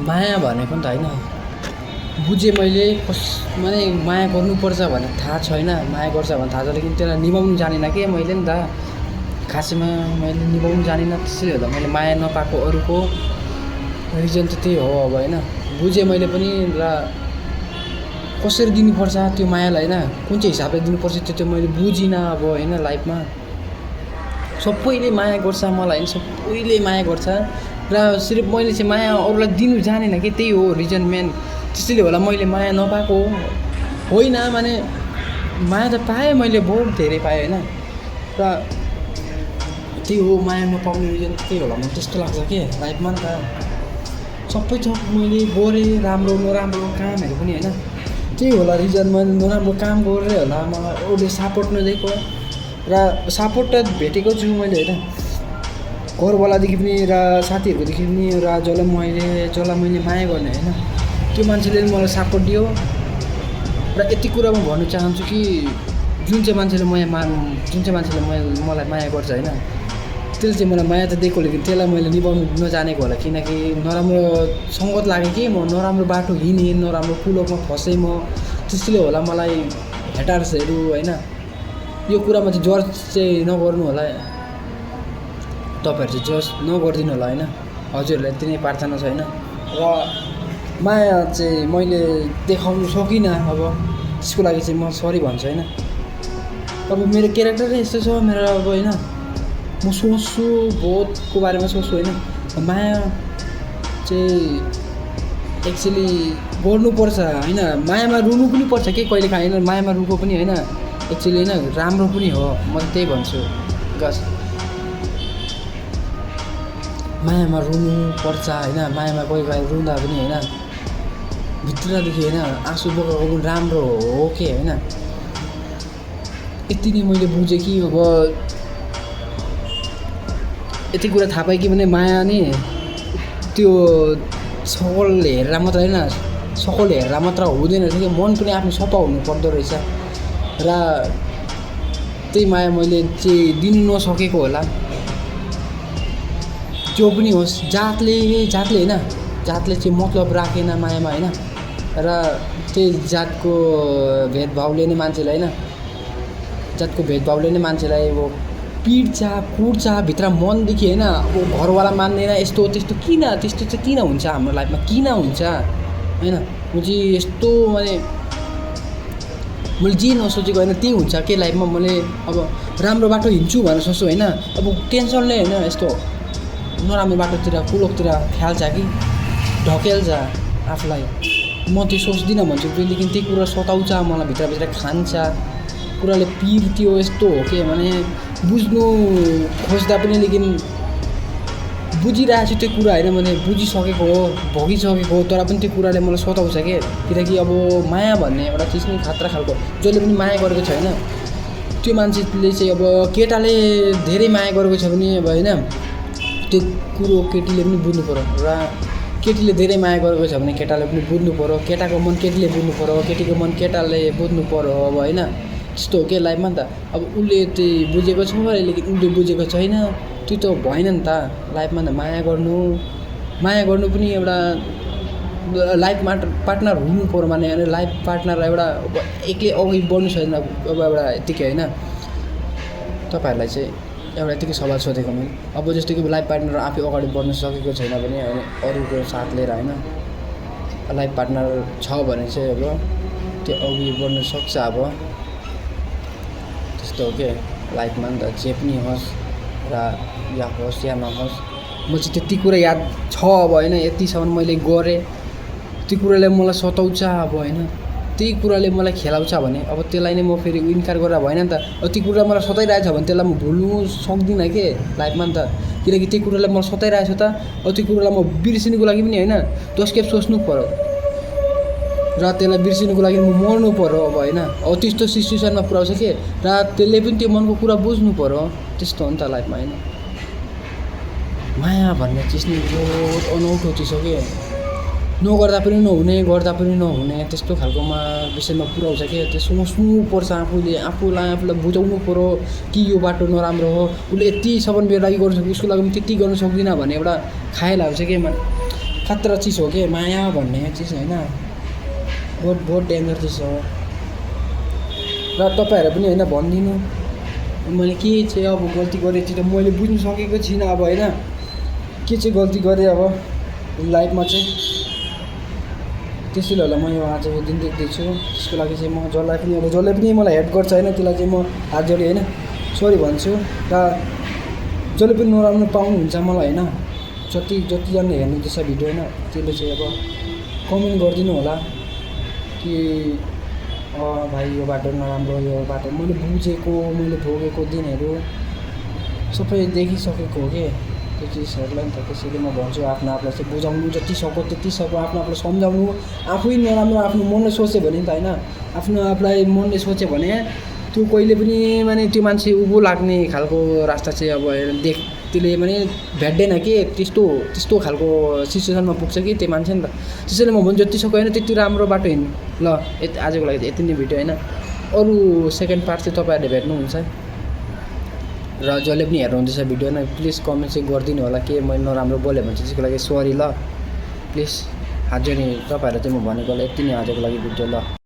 माया भनेको नि त होइन बुझेँ मैले माने माया गर्नुपर्छ भने थाहा छैन, माया गर्छ भने थाहा छ, लेकिन त्यसलाई निभाउनु जानिनँ के मैले नि त। खासैमा मैले निभाउनु जानिनँ, त्यसैले गर्दा मैले माया नपाएको अरूको रिजन त त्यही हो अब होइन। बुझेँ मैले पनि र कसरी दिनुपर्छ त्यो मायालाई होइन, कुन चाहिँ हिसाबले दिनुपर्छ त्यो चाहिँ मैले बुझिनँ अब होइन। लाइफमा सबैले माया गर्छ मलाई होइन, सबैले माया गर्छ र सिर्फ मैले चाहिँ माया अरूलाई दिनु जानेन कि, त्यही हो रिजन मेन। त्यसैले होला मैले माया नपाएको होइन, माने माया त पाएँ मैले, बहुत धेरै पाएँ होइन। र त्यही हो माया नपाउने रिजन त्यही होला, मलाई त्यस्तो लाग्छ कि लाइफमा नि त। सबै थोक मैले गरेँ, राम्रो नराम्रो कामहरू पनि होइन, त्यही होला रिजन। मैले नराम्रो काम गरेरै होला मलाई अरूले सपोर्ट नदिएको, र सपोर्ट त भेटेको छु मैले होइन, घरवालादेखि पनि र साथीहरूकोदेखि पनि, र जसलाई मैले माया गर्ने होइन त्यो मान्छेले मलाई सपोर्ट दियो। र यति कुरा म भन्नु चाहन्छु कि जुन चाहिँ मान्छेले मलाई माया गर्छ होइन, त्यसले चाहिँ मलाई माया त दिएको, लेकिन त्यसलाई मैले निभाउनु नजानेको होला। किनकि नराम्रो सङ्गत लाग्यो कि म नराम्रो बाटो हिँडेँ, नराम्रो कुलोमा फसेँ म, त्यसैले होला मलाई हेटर्सहरू होइन। यो कुरामा चाहिँ जज चाहिँ नगर्नु होला, तपाईँहरू चाहिँ जज नगरिदिनु होला होइन। हजुरहरूलाई यति नै प्रार्थना छ होइन। र माया चाहिँ मैले देखाउनु सकिनँ, अब त्यसको लागि चाहिँ म सरी भन्छु होइन। अब मेरो क्यारेक्टरै यस्तो छ मेरो अब होइन, म सोच्छु बहुतको बारेमा सोच्छु होइन। माया चाहिँ एक्चुअली गर्नुपर्छ होइन, मायामा रुनु पनि पर्छ कि कहिलेकाहीँ होइन, मायामा रुको पनि होइन एक्चुअली होइन, राम्रो पनि हो, म त्यही भन्छु। बस मायामा रुनु पर्छ होइन, मायामा कहिलेकाहीँ रुँदा पनि होइन भित्रदेखि होइन आँसु बगाएको पनि राम्रो हो कि होइन। यति नै मैले बुझेँ कि अब यति कुरा थाहा पाएँ कि भने माया नि त्यो सकल हेरेर मात्र होइन, सकल हेरेर मात्र हुँदैन रहेछ कि, मन पनि आफ्नो सफा हुनु पर्दो रहेछ। र त्यही माया मैले चाहिँ दिनु नसकेको होला, त्यो पनि होस् जातले होइन, जातले चाहिँ मतलब राखेन मायामा होइन। र त्यही जातको भेदभावले नै मान्छेलाई होइन, जातको भेदभावले नै मान्छेलाई अब पिट्छ कुट्छ भित्र मनदेखि होइन। अब घरवाला मान्दैन यस्तो त्यस्तो, त्यस्तो चाहिँ किन हुन्छ हाम्रो लाइफमा, किन हुन्छ होइन। म चाहिँ यस्तो मैले जे नसोचेको होइन त्यही हुन्छ के लाइफमा। मैले अब राम्रो बाटो हिँड्छु भनेर सोच्छु होइन, अब टेन्सनले होइन यस्तो नराम्रो बाटोतिर कुलोकतिर ख्याल्छ कि ढकेल्छ आफूलाई। म त्यो सोच्दिनँ भन्छु, लेकिन त्यही कुरा सताउँछ मलाई, भित्रभित्र खान्छ कुराले, पिर्त्यो यस्तो हो कि भने बुझ्नु खोज्दा पनि, लेकिन बुझिरहेको छु त्यो कुरा होइन, मैले बुझिसकेको हो, भोगिसकेको हो, तर पनि त्यो कुराले मलाई सताउँछ के। किनकि अब माया भन्ने एउटा चिज नै खतरा खालको, जसले पनि माया गरेको छ होइन त्यो मान्छेले चाहिँ, अब केटाले धेरै माया गरेको छ भने अब होइन त्यो कुरो केटीले पनि बुझ्नु पऱ्यो, र केटीले धेरै माया गरेको छ भने केटाले पनि बुझ्नु पऱ्यो, केटाको मन केटीले बुझ्नु पऱ्यो, केटीको मन केटाले बुझ्नु पऱ्यो अब होइन। त्यस्तो हो के लाइफमा नि त। अब उसले चाहिँ बुझेको छ लेकिन उसले बुझेको छैन, त्यो त भएन नि त लाइफमा। त माया गर्नु पनि एउटा लाइफ पार्टनर हुनु पऱ्यो, माने लाइफ पार्टनर एउटा एक्लै अघि बढ्नु छैन अब एउटा यत्तिकै होइन। तपाईँहरूलाई चाहिँ एउटा यतिकै सवाल सोधेको मैले, अब जस्तो कि लाइफ पार्टनर आफै अगाडि बढ्न सकेको छैन भने होइन, अरूको साथ लिएर होइन, लाइफ पार्टनर छ भने चाहिँ अब त्यो अघि बढ्न सक्छ। अब त्यस्तो हो के लाइफमा नि त, जे पनि होस् र या होस् या नहोस्, म चाहिँ त्यति कुरा याद छ अब होइन। यतिसम्म मैले गरेँ, त्यो कुराले मलाई सताउँछ अब होइन, त्यही कुराले मलाई खेलाउँछ भने अब त्यसलाई नै म फेरि इन्कार गरेर भएन नि त। अब त्यो कुरा मलाई सताइरहेछ भने त्यसलाई म भुल्नु सक्दिनँ के लाइफमा नि त। किनकि त्यो कुरालाई मलाई सताइरहेछ त, अब त्यो कुरालाई म बिर्सिनुको लागि पनि होइन 10 खेप सोच्नु पऱ्यो, र त्यसलाई बिर्सिनुको लागि म मर्नु पऱ्यो अब होइन। अब त्यस्तो सिचुएसनमा पुऱ्याउँछ के, र त्यसले पनि त्यो मनको कुरा बुझ्नु पऱ्यो। त्यस्तो हो नि त लाइफमा होइन। माया भन्ने चिज नै बहुत अनौठो चिज हो कि, नगर्दा पनि नहुने, गर्दा पनि नहुने, त्यस्तो खालकोमा विषयमा पुऱ्याउँछ कि। त्यो सोच्नुपर्छ आफूलाई बुझाउनु पऱ्यो कि यो बाटो नराम्रो हो, उसले यतिसम्म मेरो लागि गर्नु सक्छ, उसको लागि पनि त्यति गर्नु सक्दिनँ भन्ने एउटा खायल आउँछ कि खतरा चिज हो कि माया भन्ने चिज होइन, बहुत बहुत डेन्जर चिज हो। र तपाईँहरू पनि होइन भनिदिनु मैले के चाहिँ अब गल्ती गरेँ त्यो त मैले बुझ्नु सकेको छुइनँ अब होइन, के चाहिँ गल्ती गरेँ अब लाइफमा चाहिँ। त्यसैले होला म यो आजको दिन देख्दैछु। त्यसको लागि चाहिँ म जसलाई पनि मलाई हेल्प गर्छ होइन त्यसलाई चाहिँ म हात जोडी होइन सरी भन्छु। र जसले पनि नराम्रो पाउनुहुन्छ मलाई होइन, जतिजना हेर्नुहुँदैछ भिडियो होइन त्यसले चाहिँ अब कमेन्ट गरिदिनु होला कि भाइ यो बाटो नराम्रो, यो बाटो मैले बुझेको मैले भोगेको दिनहरू सबै देखिसकेको हो कि त्यो चिजहरूलाई नि त। त्यसैले म भन्छु आफ्नो आफूलाई चाहिँ बुझाउनु जति सक्यो त्यति सक्यो, आफ्नो आफूलाई सम्झाउनु। आफै नराम्रो आफ्नो मनले सोच्यो भने नि त होइन, आफ्नो आफूलाई मनले सोच्यो भने त्यो कहिले पनि माने त्यो मान्छे उँभो लाग्ने खालको रास्ता चाहिँ अब त्यसले माने भेट्दैन कि त्यस्तो खालको सिचुएसनमा पुग्छ कि त्यो मान्छे नि त। त्यसैले म भन्छु जति सक्यो होइन त्यति राम्रो बाटो हिँड्नु। ल आजको लागि यति नै भिडियो होइन, अरू सेकेन्ड पार्ट चाहिँ तपाईँहरूले भेट्नुहुन्छ। र जसले पनि हेर्नुहुँदैछ भिडियो होइन प्लिज कमेन्ट चाहिँ गरिदिनु होला के मैले नराम्रो बोलेँ भने चाहिँ त्यसको लागि सरी ल, प्लिज हात जोडी तपाईँहरू चाहिँ म भनेकोलाई यति नै आजको लागि भिडियो ल।